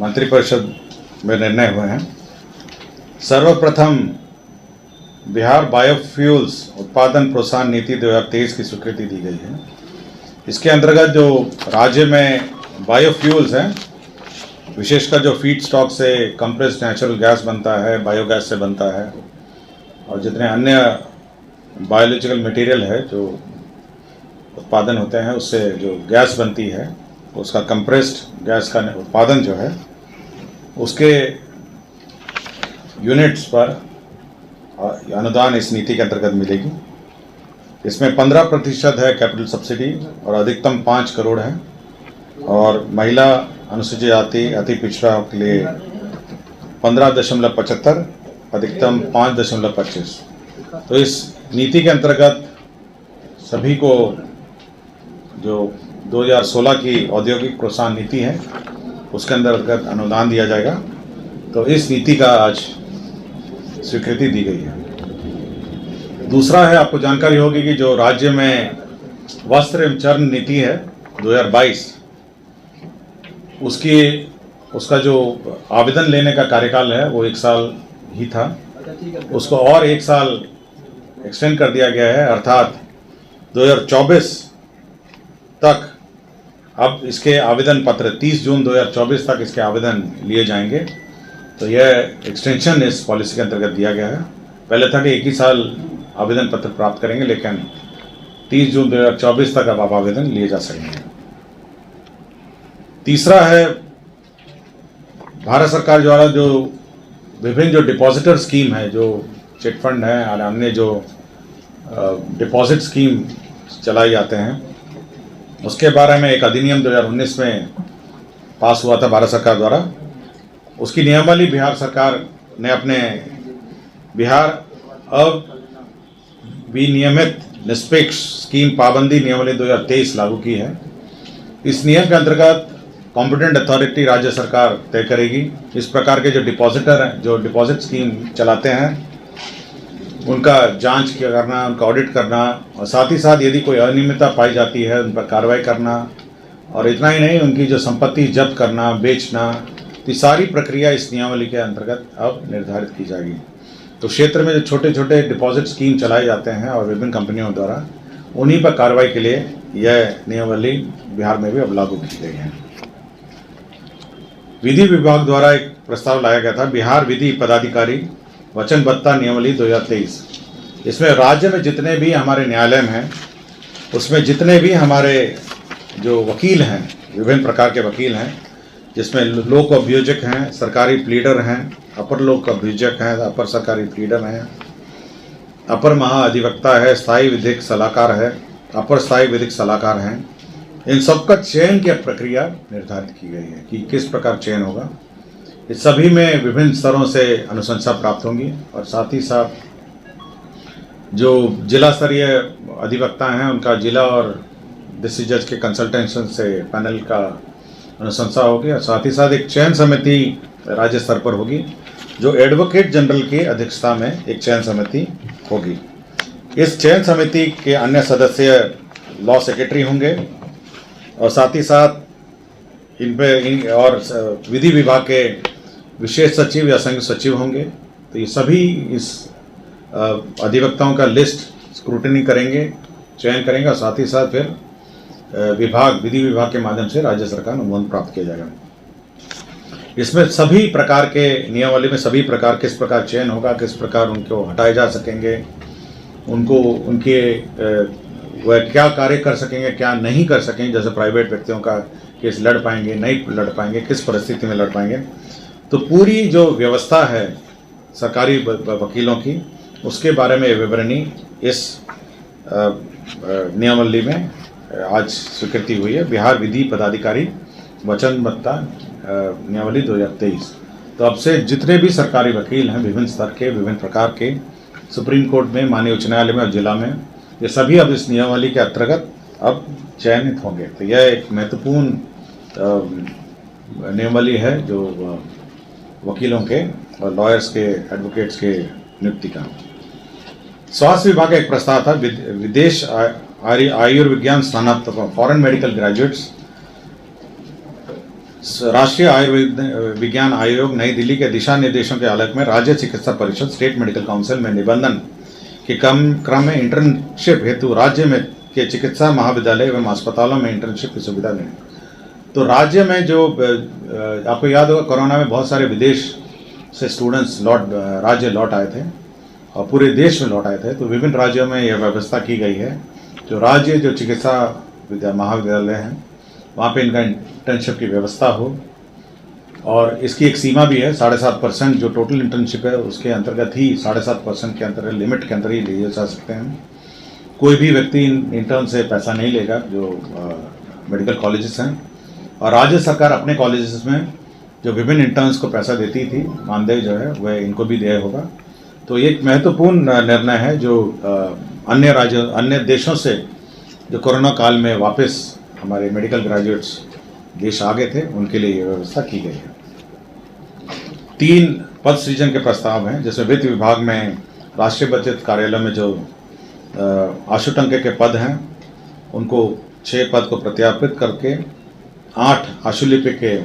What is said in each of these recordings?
मंत्रिपरिषद में निर्णय हुए हैं। सर्वप्रथम बिहार बायोफ्यूल्स उत्पादन प्रोत्साहन नीति 2023 की स्वीकृति दी गई है। इसके अंतर्गत जो राज्य में बायोफ्यूल्स हैं, विशेषकर जो फीड स्टॉक से कंप्रेस्ड नेचुरल गैस बनता है, बायोगैस से बनता है, और जितने अन्य बायोलॉजिकल मटेरियल है जो उत्पादन होते हैं, उससे जो गैस बनती है, उसका कंप्रेस्ड गैस का उत्पादन जो है, उसके यूनिट्स पर अनुदान इस नीति के अंतर्गत मिलेगी। इसमें 15% है कैपिटल सब्सिडी और अधिकतम 5 करोड़ है, और महिला अनुसूचित जाति अति पिछड़ा के लिए 15.75, अधिकतम 5.25। तो इस नीति के अंतर्गत सभी को जो 2016 की औद्योगिक प्रोत्साहन नीति है उसके अंतर्गत अनुदान दिया जाएगा। तो इस नीति का आज स्वीकृति दी गई है। दूसरा है, आपको जानकारी होगी कि जो राज्य में वस्त्र एवं चर्म नीति है 2022, उसका जो आवेदन लेने का कार्यकाल है वो 1 साल ही था, उसको और 1 साल एक्सटेंड कर दिया गया है, अर्थात 2024 तक अब इसके आवेदन पत्र 30 जून 2024 तक इसके आवेदन लिए जाएंगे। तो यह एक्सटेंशन इस पॉलिसी के अंतर्गत दिया गया है। पहले था कि 1 ही साल आवेदन पत्र प्राप्त करेंगे, लेकिन 30 जून 2024 तक अब आवेदन लिए जा सकेंगे। तीसरा है, भारत सरकार द्वारा जो विभिन्न जो डिपॉजिटर स्कीम है, जो चिट फंड है और अन्य जो डिपॉजिट स्कीम चलाई जाते हैं, उसके बारे में एक अधिनियम 2019 में पास हुआ था भारत सरकार द्वारा। उसकी नियमावली बिहार सरकार ने अपने बिहार अविनियमित निष्पक्ष स्कीम पाबंदी नियमावली 2023 लागू की है। इस नियम के अंतर्गत कॉम्पिटेंट अथॉरिटी राज्य सरकार तय करेगी इस प्रकार के जो डिपॉजिटर हैं, जो डिपॉजिट स्कीम चलाते हैं, उनका जांच करना, उनका ऑडिट करना, और साथ ही साथ यदि कोई अनियमितता पाई जाती है उन पर कार्रवाई करना, और इतना ही नहीं, उनकी जो संपत्ति जब्त करना, बेचना, तो सारी प्रक्रिया इस नियमावली के अंतर्गत अब निर्धारित की जाएगी। तो क्षेत्र में जो छोटे छोटे डिपॉजिट स्कीम चलाए जाते हैं और विभिन्न कंपनियों द्वारा, उन्हीं पर कार्रवाई के लिए यह नियमावली बिहार में भी अब लागू की गई है। विधि विभाग द्वारा एक प्रस्ताव लाया गया था, बिहार विधि पदाधिकारी वचनबद्धता नियमावली 2023। इसमें राज्य में जितने भी हमारे न्यायालय हैं, उसमें जितने भी हमारे जो वकील हैं, विभिन्न प्रकार के वकील हैं, जिसमें लोक अभियोजक हैं, सरकारी प्लीडर हैं, अपर लोक अभियोजक हैं, अपर सरकारी प्लीडर हैं, अपर महाअधिवक्ता है, स्थायी विधिक सलाहकार है, अपर स्थायी विधिक सलाहकार हैं, इन सबका चयन की प्रक्रिया निर्धारित की गई है कि किस प्रकार चयन होगा। इस सभी में विभिन्न स्तरों से अनुशंसा प्राप्त होंगी, और साथ ही साथ जो जिला स्तरीय अधिवक्ता हैं उनका जिला और डिस्ट्रिक्ट जज के कंसल्टेशन से पैनल का अनुशंसा होगी, और साथ ही साथ एक चयन समिति राज्य स्तर पर होगी, जो एडवोकेट जनरल की अध्यक्षता में एक चयन समिति होगी। इस चयन समिति के अन्य सदस्य लॉ सेक्रेटरी होंगे, और साथ ही साथ और विधि विभाग के विशेष सचिव या संयुक्त सचिव होंगे। तो ये सभी इस अधिवक्ताओं का लिस्ट स्क्रूटनी करेंगे, चयन करेंगे, और साथ ही साथ फिर विधि विभाग के माध्यम से राज्य सरकार अनुमोदन प्राप्त किया जाएगा। इसमें सभी प्रकार के नियमावली में सभी प्रकार किस प्रकार चयन होगा, किस प्रकार उनको हटाए जा सकेंगे, उनको उनके वह क्या कार्य कर सकेंगे, क्या नहीं कर सकेंगे, जैसे प्राइवेट व्यक्तियों का केस लड़ पाएंगे, नहीं लड़ पाएंगे, किस परिस्थिति में लड़ पाएंगे। तो पूरी जो व्यवस्था है सरकारी वकीलों की, उसके बारे में विवरणी इस नियमावली में आज स्वीकृति हुई है, बिहार विधि पदाधिकारी वचनबद्धता नियमावली 2023। तो अब से जितने भी सरकारी वकील हैं विभिन्न स्तर के, विभिन्न प्रकार के, सुप्रीम कोर्ट में, माननीय उच्च न्यायालय में और जिला में, ये सभी अब इस नियमावली के अंतर्गत अब चयनित होंगे। तो यह एक महत्वपूर्ण नियमावली है जो वकीलों के और लॉयर्स के, एडवोकेट्स के नियुक्ति का। स्वास्थ्य विभाग का एक प्रस्ताव था, विदेश आयुर्विज्ञान स्नातक फॉरेन मेडिकल ग्रेजुएट्स राष्ट्रीय आयुर्विज्ञान आयोग नई दिल्ली के दिशा निर्देशों के आलोक में राज्य चिकित्सा परिषद स्टेट मेडिकल काउंसिल में निबंधन के क्रम में इंटर्नशिप हेतु राज्य में के चिकित्सा महाविद्यालय एवं अस्पतालों में इंटर्नशिप की सुविधा दें। तो राज्य में जो आपको याद होगा कोरोना में बहुत सारे विदेश से स्टूडेंट्स राज्य लौट आए थे और पूरे देश में लौट आए थे। तो विभिन्न राज्यों में यह व्यवस्था की गई है, जो राज्य जो चिकित्सा महाविद्यालय हैं वहाँ पे इनका इंटर्नशिप की व्यवस्था हो। और इसकी एक सीमा भी है, 7.5% जो टोटल इंटर्नशिप है उसके अंतर्गत ही 7.5% के अंतर्गत लिमिट के अंदर ही लिए जा सकते हैं। कोई भी व्यक्ति इंटर्न से पैसा नहीं लेगा जो मेडिकल कॉलेजेस हैं। और राज्य सरकार अपने कॉलेजेस में जो विभिन्न इंटर्न्स को पैसा देती थी, मानदेय जो है वह इनको भी दिया होगा। तो ये एक महत्वपूर्ण निर्णय है जो अन्य देशों से जो कोरोना काल में वापस हमारे मेडिकल ग्रेजुएट्स देश आ गए थे उनके लिए ये व्यवस्था की गई है। 3 पद सृजन के प्रस्ताव हैं, जिसमें वित्त विभाग में राष्ट्रीय बचत कार्यालय में जो आशुटंक के पद हैं उनको 6 पद को प्रत्यापित करके 8 आशुलिपिक के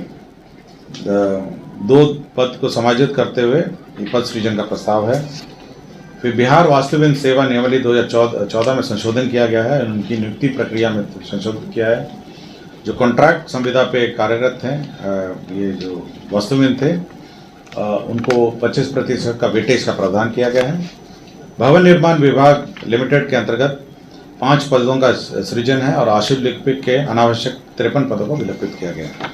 2 पद को समायोजित करते हुए ये पद सृजन का प्रस्ताव है। फिर बिहार वास्तुविद सेवा नियमावली 2014 में संशोधन किया गया है, उनकी नियुक्ति प्रक्रिया में संशोधन किया है। जो कॉन्ट्रैक्ट संविदा पे कार्यरत हैं ये जो वास्तुविद थे उनको 25% का वेटेज का प्रावधान किया गया है। भवन निर्माण विभाग लिमिटेड के अंतर्गत 5 पदों का सृजन है और आशुलिपिक के अनावश्यक 53 पदों को विलोपित किया गया है।